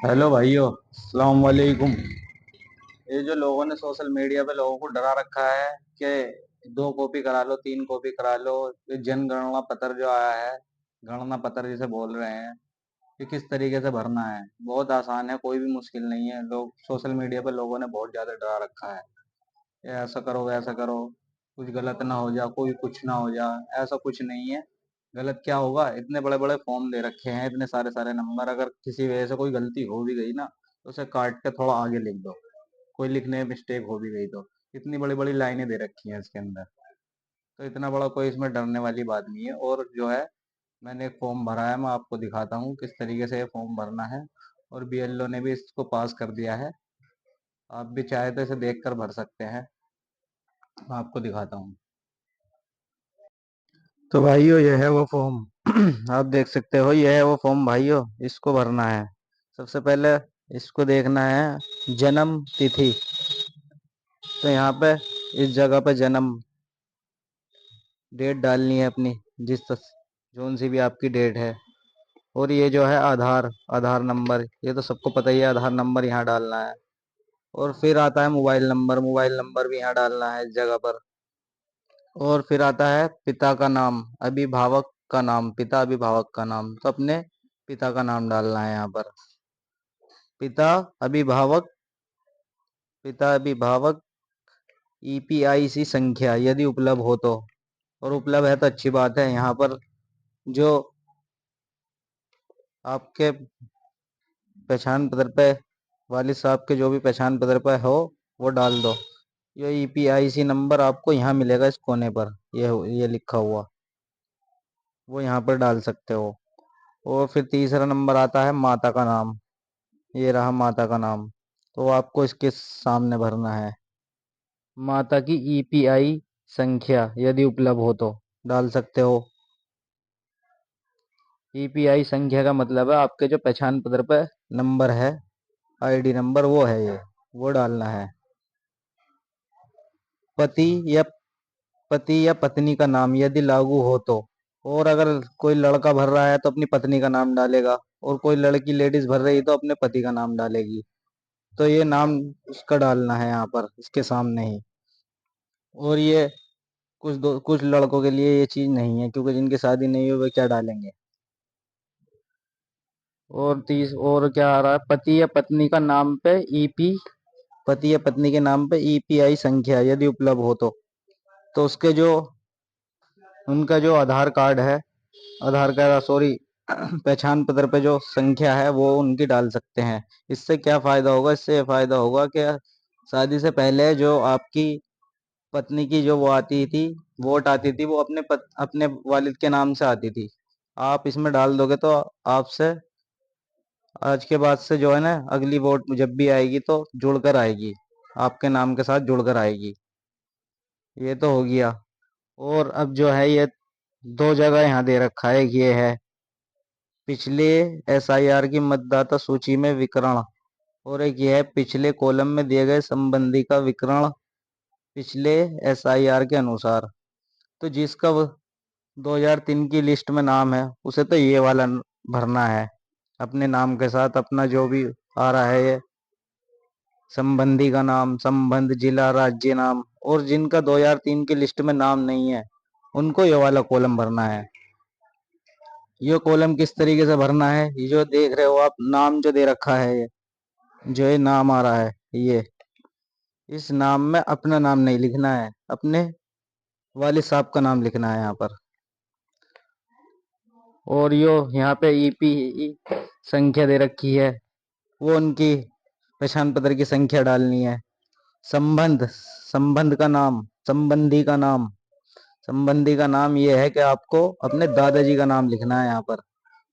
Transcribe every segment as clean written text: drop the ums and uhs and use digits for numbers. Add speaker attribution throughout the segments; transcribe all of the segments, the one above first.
Speaker 1: Hello भाइयों, अस्सलाम वालेकुम। ये जो लोगों ने सोशल मीडिया पे लोगों को डरा रखा है कि 2 कॉपी करा लो, 3 कॉपी करा लो। ये जनगणना पत्र जो आया है, गणना पत्र जिसे बोल रहे हैं, ये किस तरीके से भरना है? बहुत आसान है, कोई भी मुश्किल नहीं है। लोग सोशल मीडिया पे लोगों ने बहुत ज्यादा डरा रखा है। ये ऐसा करो, वैसा करो, कुछ गलत ना हो जा, कोई कुछ ना हो जा। ऐसा कुछ नहीं है। गलत क्या होगा? इतने बड़े बड़े फॉर्म दे रखे हैं, इतने सारे सारे नंबर। अगर किसी वजह से कोई गलती हो भी गई ना, तो उसे काट के थोड़ा आगे लिख दो। कोई लिखने में मिस्टेक हो भी गई तो इतनी बड़ी बड़ी लाइनें दे रखी हैं इसके अंदर। तो इतना बड़ा कोई इसमें डरने वाली बात नहीं है। और जो है, मैंने एक फॉर्म भरा है, मैं आपको दिखाता हूँ किस तरीके से ये फॉर्म भरना है। और बीएलओ ने भी इसको पास कर दिया है। आप भी चाहे तो इसे देख कर भर सकते हैं। मैं आपको दिखाता हूँ। तो भाइयों, ये है वो फॉर्म। आप देख सकते हो, ये है वो फॉर्म भाइयों, इसको भरना है। सबसे पहले इसको देखना है जन्म तिथि। तो यहाँ पे इस जगह पे जन्म डेट डालनी है अपनी, जोन सी भी आपकी डेट है। और ये जो है आधार आधार नंबर, ये तो सबको पता ही है, आधार नंबर यहाँ डालना है। और फिर आता है मोबाइल नंबर भी यहाँ डालना है इस जगह पर। और फिर आता है पिता का नाम, अभिभावक का नाम, पिता अभिभावक का नाम। तो अपने पिता का नाम डालना है यहाँ पर। पिता अभिभावक, पिता अभिभावक, ईपीआईसी संख्या यदि उपलब्ध हो तो। और उपलब्ध है तो अच्छी बात है। यहाँ पर जो आपके पहचान पत्र पे, वालिद साहब के जो भी पहचान पत्र पे हो, वो डाल दो। ये ईपीआईसी नंबर आपको यहाँ मिलेगा इस कोने पर, ये लिखा हुआ, वो यहाँ पर डाल सकते हो। और फिर तीसरा नंबर आता है माता का नाम। ये रहा माता का नाम। तो आपको इसके सामने भरना है। माता की ईपीआई संख्या यदि उपलब्ध हो तो डाल सकते हो। ईपीआई संख्या का मतलब है आपके जो पहचान पत्र पे नंबर है, आईडी नंबर, वो है ये, वो डालना है। पति या पति या पत्नी का नाम यदि लागू हो तो। और अगर कोई लड़का भर रहा है तो अपनी पत्नी का नाम डालेगा, और कोई लड़की लेडीज भर रही है तो अपने पति का नाम डालेगी। तो ये नाम उसका डालना है यहाँ पर इसके सामने ही। और ये कुछ लड़कों के लिए ये चीज नहीं है, क्योंकि जिनकी शादी नहीं हुई वे क्या डालेंगे। और क्या आ रहा है, पति या पत्नी का नाम पे ईपी, पति या पत्नी के नाम पे ईपीआई संख्या यदि उपलब्ध हो तो उसके जो, उनका जो आधार कार्ड है, आधार कार्ड सॉरी, पहचान पत्र पे जो संख्या है वो उनकी डाल सकते हैं। इससे क्या फायदा होगा? इससे ये फायदा होगा कि शादी से पहले जो आपकी पत्नी की जो वो आती थी, वोट आती थी, वो अपने वालिद के नाम से आती थी। आप इसमें डाल दोगे तो आपसे आज के बाद से जो है ना, अगली वोट जब भी आएगी तो जुड़कर आएगी, आपके नाम के साथ जुड़कर आएगी। ये तो हो गया। और अब जो है ये दो जगह यहाँ दे रखा है, ये है पिछले एसआईआर की मतदाता सूची में विकर्ण। और एक ये है पिछले कॉलम में दिए गए संबंधी का विकर्ण पिछले एसआईआर के अनुसार। तो जिसका 2003 की लिस्ट में नाम है, उसे तो ये वाला भरना है अपने नाम के साथ, अपना जो भी आ रहा है ये संबंधी का नाम, संबंध, जिला, राज्य नाम। और जिनका 2003 की लिस्ट में नाम नहीं है, उनको ये वाला कॉलम भरना है। ये कॉलम किस तरीके से भरना है? ये जो देख रहे हो आप, नाम जो दे रखा है, ये जो ये नाम आ रहा है, ये इस नाम में अपना नाम नहीं लिखना है, अपने वालिद साहब का नाम लिखना है यहाँ पर। और यो यहाँ पे ईपी संख्या दे रखी है, वो उनकी पहचान पत्र की संख्या डालनी है। संबंध, संबंध का नाम, संबंधी का नाम, संबंधी का नाम ये है कि आपको अपने दादाजी का नाम लिखना है यहाँ पर।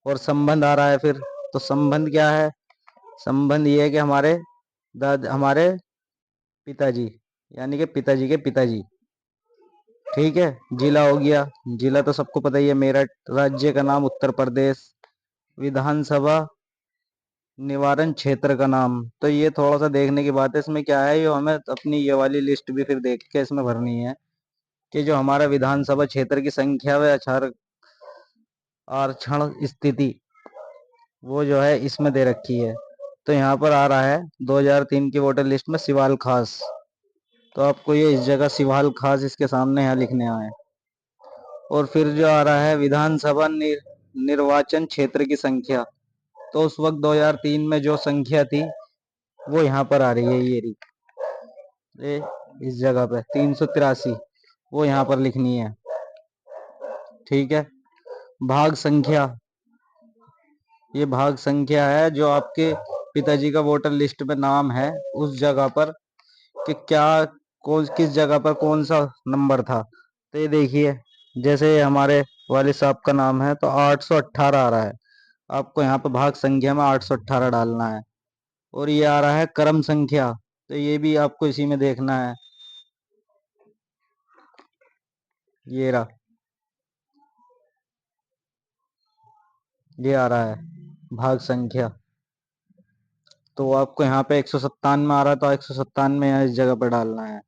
Speaker 1: और संबंध आ रहा है फिर, तो संबंध क्या है? संबंध ये है कि हमारे पिताजी, यानी कि पिताजी के पिताजी। ठीक है। जिला हो गया, जिला तो सबको पता ही है, मेरठ। राज्य का नाम उत्तर प्रदेश। विधानसभा निवारण क्षेत्र का नाम, तो ये थोड़ा सा देखने की बात है। इसमें क्या है, ये हमें अपनी ये वाली लिस्ट भी फिर देख के इसमें भरनी है कि जो हमारा विधानसभा क्षेत्र की संख्या व आरक्षण स्थिति, वो जो है इसमें दे रखी है। तो यहाँ पर आ रहा है 2003 की वोटर लिस्ट में सिवाल खास। तो आपको ये इस जगह सिवाल खास इसके सामने यहाँ लिखने आए। और फिर जो आ रहा है विधानसभा निर्वाचन क्षेत्र की संख्या, तो उस वक्त 2003 में जो संख्या थी वो यहाँ पर आ रही है, ये रही, ये इस जगह पे 383 वो यहाँ पर लिखनी है। ठीक है। भाग संख्या, ये भाग संख्या है जो आपके पिताजी का वोटर लिस्ट में नाम है उस जगह पर, कि क्या कौन किस जगह पर कौन सा नंबर था। तो ये देखिए, जैसे हमारे वालिद साहब का नाम है तो 818 आ रहा है, आपको यहाँ पर भाग संख्या में 818 डालना है। और ये आ रहा है क्रम संख्या, तो ये भी आपको इसी में देखना है। ये रहा, ये आ रहा है भाग संख्या। तो आपको यहाँ पे 197 आ रहा है तो 197 यहाँ इस जगह पर डालना है।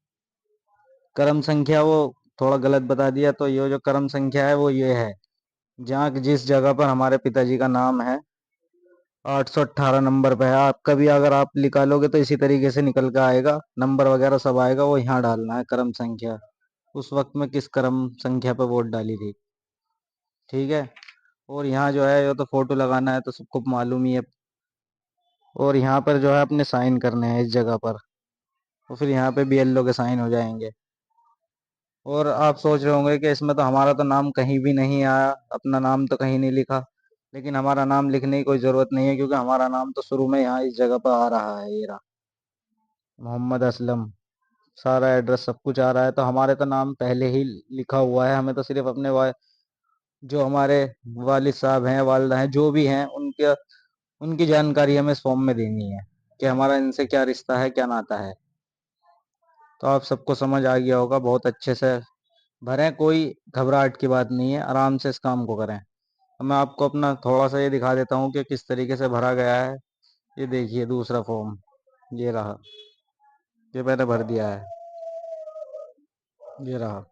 Speaker 1: क्रम संख्या वो थोड़ा गलत बता दिया, तो ये जो क्रम संख्या है वो ये है, जहाँ जिस जगह पर हमारे पिताजी का नाम है 818 नंबर पे है। आपका भी अगर आप निकालोगे तो इसी तरीके से निकल के आएगा, नंबर वगैरह सब आएगा, वो यहाँ डालना है क्रम संख्या, उस वक्त में किस क्रम संख्या पे वोट डाली थी। ठीक है। और यहाँ जो है ये तो फोटो लगाना है तो सबको मालूम ही है। और यहाँ पर जो है अपने साइन करने हैं इस जगह पर, और फिर यहाँ पे बीएलओ के साइन हो जाएंगे। और आप सोच रहे होंगे कि इसमें तो हमारा तो नाम कहीं भी नहीं आया, अपना नाम तो कहीं नहीं लिखा। लेकिन हमारा नाम लिखने की कोई ज़रूरत नहीं है, क्योंकि हमारा नाम तो शुरू में यहाँ इस जगह पर आ रहा है, ये रहा मोहम्मद असलम, सारा एड्रेस सब कुछ आ रहा है। तो हमारे तो नाम पहले ही लिखा हुआ है, हमें तो सिर्फ अपने जो हमारे वालिद साहब हैं, वालिदा हैं, जो भी हैं, उनके उनकी जानकारी हमें इस फॉर्म में देनी है कि हमारा इनसे क्या रिश्ता है, क्या नाता है। तो आप सबको समझ आ गया होगा, बहुत अच्छे से भरें, कोई घबराहट की बात नहीं है, आराम से इस काम को करें। अब मैं आपको अपना थोड़ा सा ये दिखा देता हूँ कि किस तरीके से भरा गया है। ये देखिए दूसरा फॉर्म, ये रहा, ये मैंने भर दिया है, ये रहा।